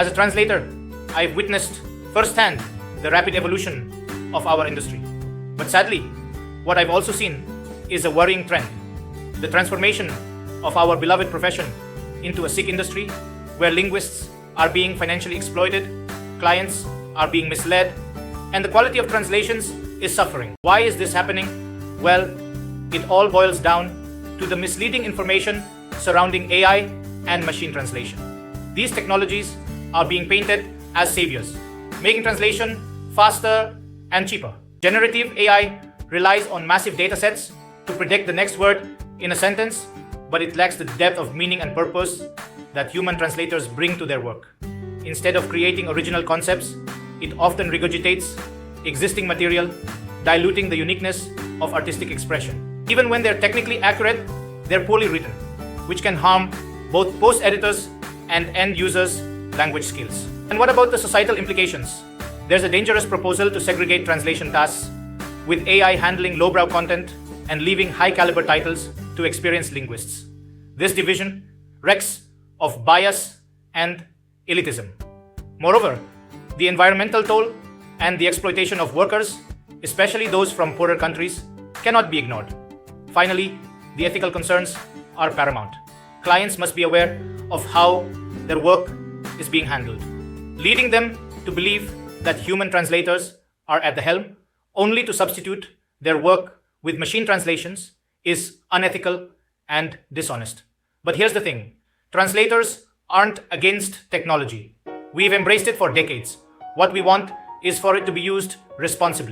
As a translator, I've witnessed firsthand the rapid evolution of our industry. But sadly, what I've also seen is a worrying trend. The transformation of our beloved profession into a sick industry where linguists are being financially exploited, clients are being misled, and the quality of translations is suffering. Why is this happening? Well, it all boils down to the misleading information surrounding AI and machine translation. These technologies are being painted as saviors, making translation faster and cheaper. Generative AI relies on massive data sets to predict the next word in a sentence, but it lacks the depth of meaning and purpose that human translators bring to their work. Instead of creating original concepts, it often regurgitates existing material, diluting the uniqueness of artistic expression. Even when they're technically accurate, they're poorly written, which can harm both post-editors and end users' language skills. And what about the societal implications? There's a dangerous proposal to segregate translation tasks, with AI handling lowbrow content and leaving high-caliber titles to experienced linguists. This division reeks of bias and elitism. Moreover, the environmental toll and the exploitation of workers, especially those from poorer countries, cannot be ignored. Finally, the ethical concerns are paramount. Clients must be aware of how their work is being handled, leading them to believe that human translators are at the helm only to substitute their work with machine translations is unethical and dishonest. But here's the thing, translators aren't against technology. We've embraced it for decades. What we want is for it to be used responsibly.